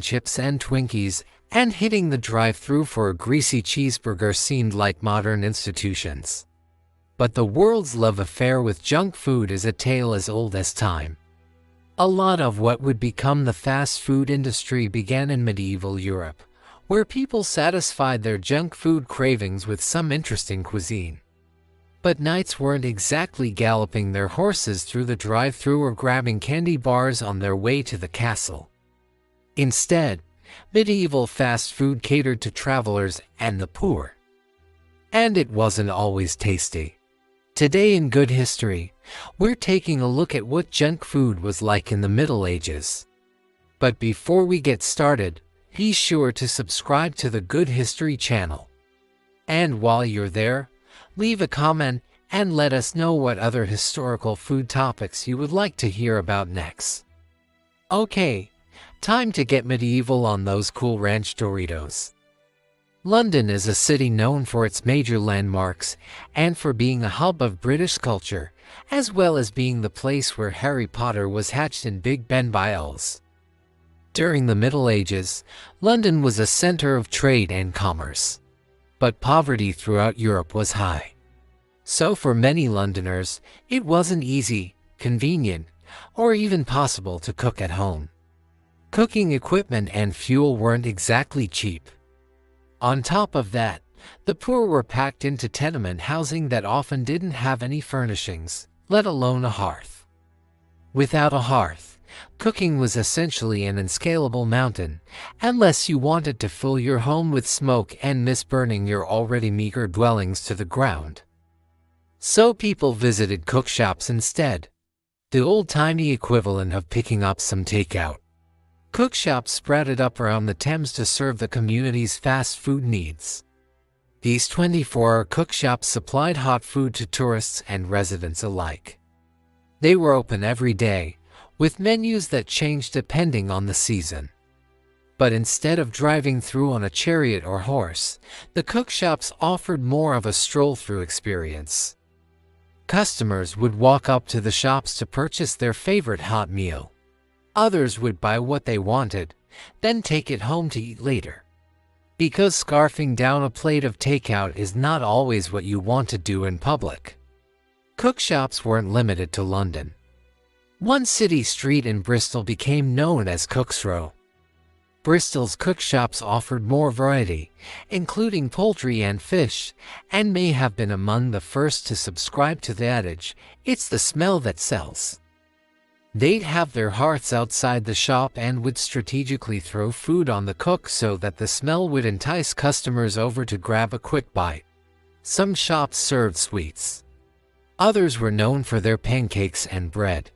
chips and Twinkies, and hitting the drive-thru for a greasy cheeseburger seemed like modern institutions. But the world's love affair with junk food is a tale as old as time. A lot of what would become the fast food industry began in medieval Europe, where people satisfied their junk food cravings with some interesting cuisine. But knights weren't exactly galloping their horses through the drive-thru or grabbing candy bars on their way to the castle. Instead, medieval fast food catered to travelers and the poor. And it wasn't always tasty. Today in Good History, we're taking a look at what junk food was like in the Middle Ages. But before we get started, be sure to subscribe to the Good History channel. And while you're there, leave a comment and let us know what other historical food topics you would like to hear about next. Okay, time to get medieval on those cool ranch Doritos. London is a city known for its major landmarks and for being a hub of British culture, as well as being the place where Harry Potter was hatched in Big Ben by elves. During the Middle Ages, London was a center of trade and commerce. But poverty throughout Europe was high. So for many Londoners, it wasn't easy, convenient, or even possible to cook at home. Cooking equipment and fuel weren't exactly cheap. On top of that, the poor were packed into tenement housing that often didn't have any furnishings, let alone a hearth. Without a hearth, cooking was essentially an unscalable mountain, unless you wanted to fill your home with smoke and miss burning your already meager dwellings to the ground. So people visited cookshops instead, the old-timey equivalent of picking up some takeout. Cookshops sprouted up around the Thames to serve the community's fast food needs. These 24-hour cookshops supplied hot food to tourists and residents alike. They were open every day, with menus that changed depending on the season. But instead of driving through on a chariot or horse, the cookshops offered more of a stroll-through experience. Customers would walk up to the shops to purchase their favorite hot meal. Others would buy what they wanted, then take it home to eat later. Because scarfing down a plate of takeout is not always what you want to do in public. Cookshops weren't limited to London. One city street in Bristol became known as Cook's Row. Bristol's cookshops offered more variety, including poultry and fish, and may have been among the first to subscribe to the adage, "It's the smell that sells." They'd have their hearths outside the shop and would strategically throw food on the cook so that the smell would entice customers over to grab a quick bite. Some shops served sweets. Others were known for their pancakes and bread.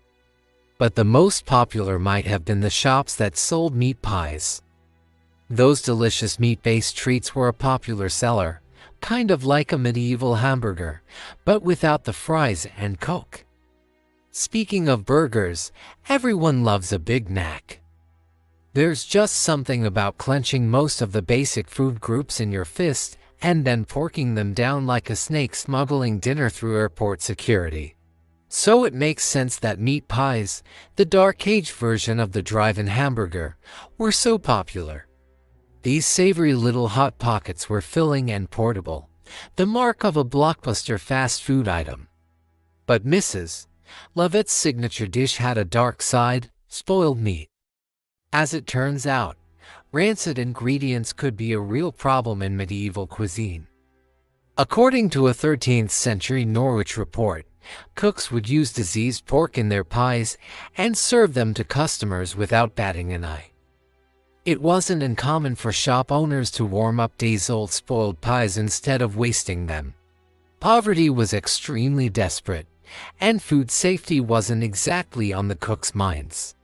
But the most popular might have been the shops that sold meat pies. Those delicious meat-based treats were a popular seller, kind of like a medieval hamburger, but without the fries and Coke. Speaking of burgers, everyone loves a Big Mac. There's just something about clenching most of the basic food groups in your fist and then porking them down like a snake smuggling dinner through airport security. So it makes sense that meat pies, the dark-aged version of the drive-in hamburger, were so popular. These savory little hot pockets were filling and portable, the mark of a blockbuster fast food item. But Mrs. Lovett's signature dish had a dark side: spoiled meat. As it turns out, rancid ingredients could be a real problem in medieval cuisine. According to a 13th century Norwich report, cooks would use diseased pork in their pies and serve them to customers without batting an eye. It wasn't uncommon for shop owners to warm up days-old spoiled pies instead of wasting them. Poverty was extremely desperate, and food safety wasn't exactly on the cooks' minds.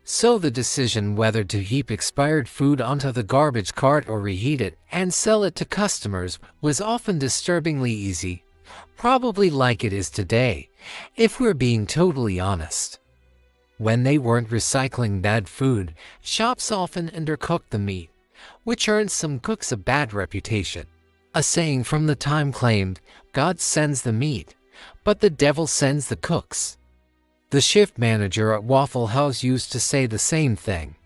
So the decision whether to heap expired food onto the garbage cart or reheat it and sell it to customers was often disturbingly easy, probably like it is today, if we're being totally honest. When they weren't recycling bad food, shops often undercooked the meat, which earned some cooks a bad reputation. A saying from the time claimed, "God sends the meat, but the devil sends the cooks." The shift manager at Waffle House used to say the same thing.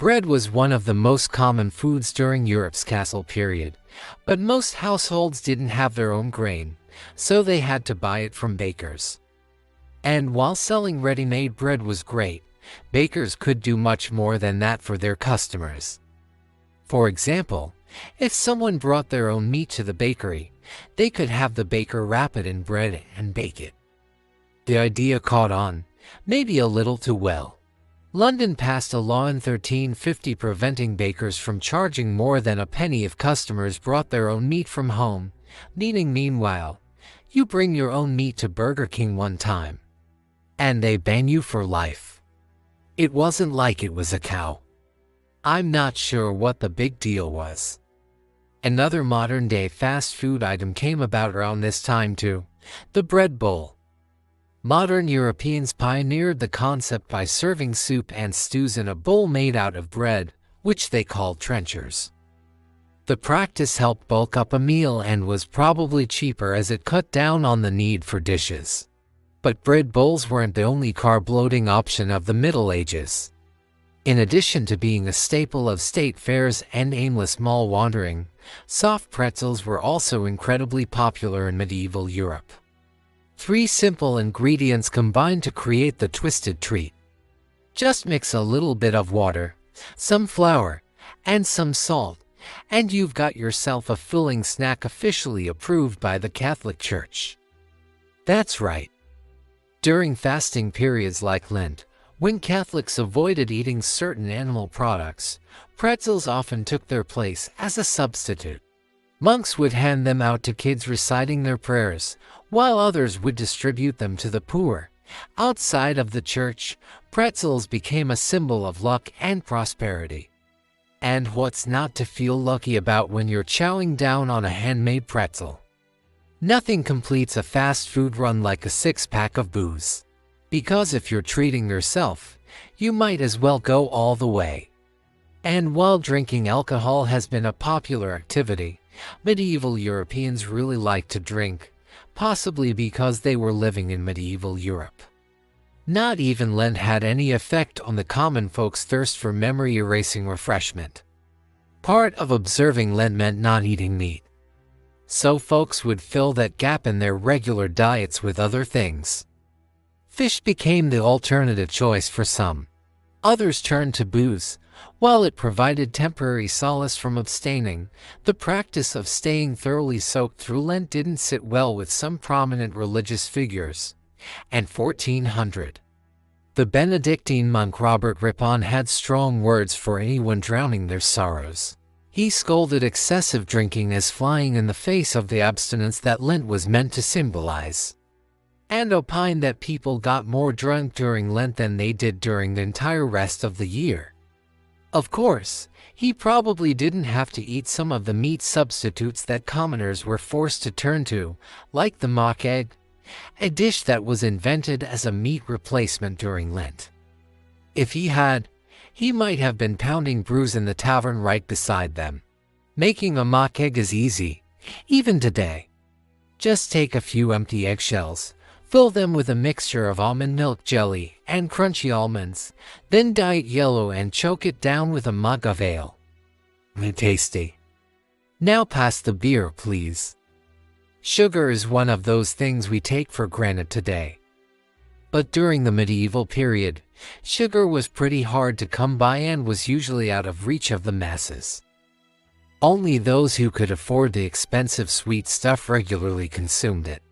Bread was one of the most common foods during Europe's castle period, but most households didn't have their own grain, so they had to buy it from bakers. And while selling ready-made bread was great, bakers could do much more than that for their customers. For example, if someone brought their own meat to the bakery, they could have the baker wrap it in bread and bake it. The idea caught on, maybe a little too well. London passed a law in 1350 preventing bakers from charging more than a penny if customers brought their own meat from home, meaning meanwhile, you bring your own meat to Burger King one time, and they ban you for life. It wasn't like it was a cow. I'm not sure what the big deal was. Another modern-day fast food item came about around this time too, the bread bowl. Modern Europeans pioneered the concept by serving soup and stews in a bowl made out of bread, which they called trenchers. The practice helped bulk up a meal and was probably cheaper as it cut down on the need for dishes. But bread bowls weren't the only carb-loading option of the Middle Ages. In addition to being a staple of state fairs and aimless mall wandering, soft pretzels were also incredibly popular in medieval Europe. 3 simple ingredients combined to create the twisted treat. Just mix a little bit of water, some flour, and some salt, and you've got yourself a filling snack officially approved by the Catholic Church. That's right. During fasting periods like Lent, when Catholics avoided eating certain animal products, pretzels often took their place as a substitute. Monks would hand them out to kids reciting their prayers, while others would distribute them to the poor. Outside of the church, pretzels became a symbol of luck and prosperity. And what's not to feel lucky about when you're chowing down on a handmade pretzel? Nothing completes a fast food run like a 6-pack of booze. Because if you're treating yourself, you might as well go all the way. And while drinking alcohol has been a popular activity, medieval Europeans really liked to drink, possibly because they were living in medieval Europe. Not even Lent had any effect on the common folks' thirst for memory-erasing refreshment. Part of observing Lent meant not eating meat. So folks would fill that gap in their regular diets with other things. Fish became the alternative choice for some. Others turned to booze. While it provided temporary solace from abstaining, the practice of staying thoroughly soaked through Lent didn't sit well with some prominent religious figures. And 1400. The Benedictine monk Robert Rippon had strong words for anyone drowning their sorrows. He scolded excessive drinking as flying in the face of the abstinence that Lent was meant to symbolize, and opined that people got more drunk during Lent than they did during the entire rest of the year. Of course, he probably didn't have to eat some of the meat substitutes that commoners were forced to turn to, like the mock egg, a dish that was invented as a meat replacement during Lent. If he had, he might have been pounding brews in the tavern right beside them. Making a mock egg is easy, even today. Just take a few empty eggshells, fill them with a mixture of almond milk jelly and crunchy almonds, then dye it yellow and choke it down with a mug of ale. Tasty. Now pass the beer, please. Sugar is one of those things we take for granted today. But during the medieval period, sugar was pretty hard to come by and was usually out of reach of the masses. Only those who could afford the expensive sweet stuff regularly consumed it.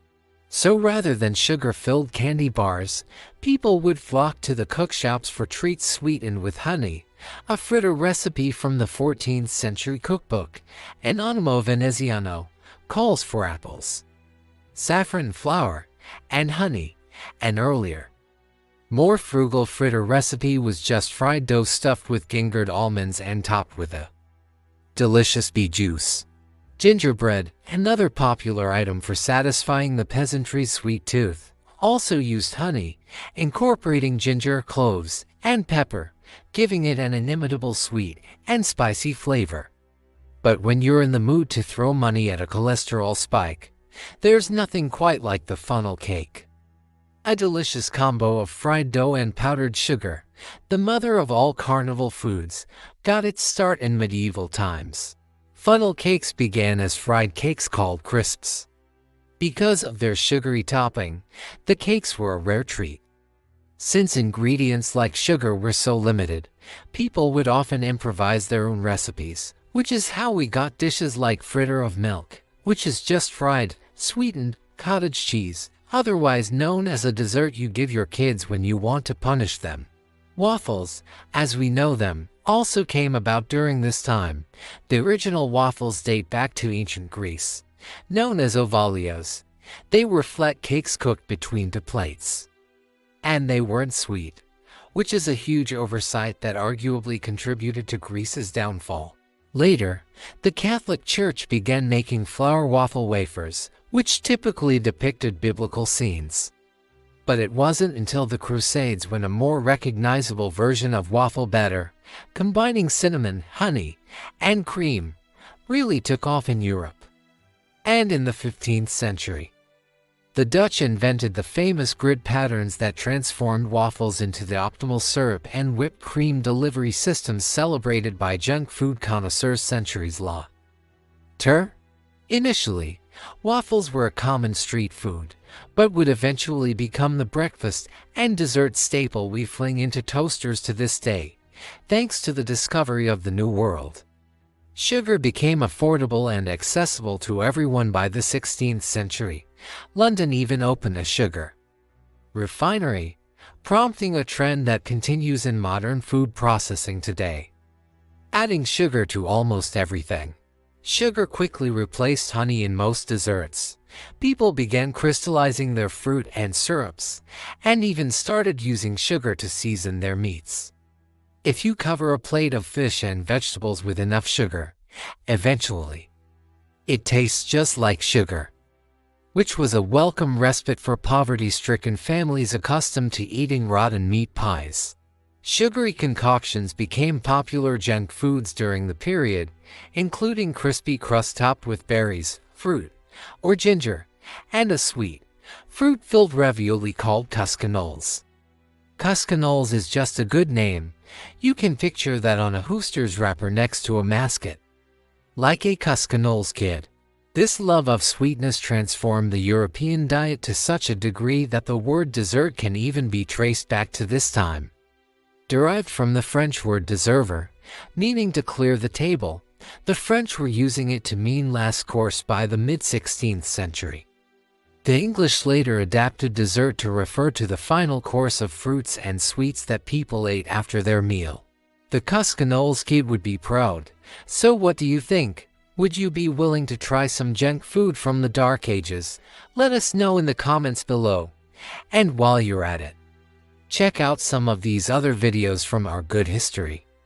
So rather than sugar-filled candy bars, people would flock to the cookshops for treats sweetened with honey, a fritter recipe from the 14th century cookbook, Anonimo Veneziano, calls for apples, saffron flour, and honey, and earlier, more frugal fritter recipe was just fried dough stuffed with gingered almonds and topped with a delicious bee juice. Gingerbread, another popular item for satisfying the peasantry's sweet tooth, also used honey, incorporating ginger, cloves, and pepper, giving it an inimitable sweet and spicy flavor. But when you're in the mood to throw money at a cholesterol spike, there's nothing quite like the funnel cake. A delicious combo of fried dough and powdered sugar, the mother of all carnival foods, got its start in medieval times. Funnel cakes began as fried cakes called crisps. Because of their sugary topping, the cakes were a rare treat. Since ingredients like sugar were so limited, people would often improvise their own recipes, which is how we got dishes like fritter of milk, which is just fried, sweetened, cottage cheese, otherwise known as a dessert you give your kids when you want to punish them. Waffles, as we know them, also came about during this time. The original waffles date back to ancient Greece, known as ovalios. They were flat cakes cooked between two plates. And they weren't sweet, which is a huge oversight that arguably contributed to Greece's downfall. Later, the Catholic Church began making flour waffle wafers, which typically depicted biblical scenes. But it wasn't until the Crusades when a more recognizable version of waffle batter, combining cinnamon, honey, and cream, really took off in Europe. And in the 15th century, the Dutch invented the famous grid patterns that transformed waffles into the optimal syrup and whipped cream delivery systems celebrated by junk food connoisseurs centuries later. Initially, waffles were a common street food, but would eventually become the breakfast and dessert staple we fling into toasters to this day, thanks to the discovery of the New World. Sugar became affordable and accessible to everyone by the 16th century. London even opened a sugar refinery, prompting a trend that continues in modern food processing today. Adding sugar to almost everything. Sugar quickly replaced honey in most desserts. People began crystallizing their fruit and syrups, and even started using sugar to season their meats. If you cover a plate of fish and vegetables with enough sugar, eventually, it tastes just like sugar, which was a welcome respite for poverty-stricken families accustomed to eating rotten meat pies. Sugary concoctions became popular junk foods during the period, including crispy crust topped with berries, fruit, or ginger, and a sweet, fruit-filled ravioli called cuscanoles. Cuscanoles is just a good name. You can picture that on a Hooster's wrapper next to a mascot. Like a Cuscanoles kid. This love of sweetness transformed the European diet to such a degree that the word dessert can even be traced back to this time. Derived from the French word desservir, meaning to clear the table, the French were using it to mean last course by the mid-16th century. The English later adapted dessert to refer to the final course of fruits and sweets that people ate after their meal. The Cuscanoles kid would be proud. So what do you think? Would you be willing to try some junk food from the Dark Ages? Let us know in the comments below. And while you're at it, check out some of these other videos from our good history.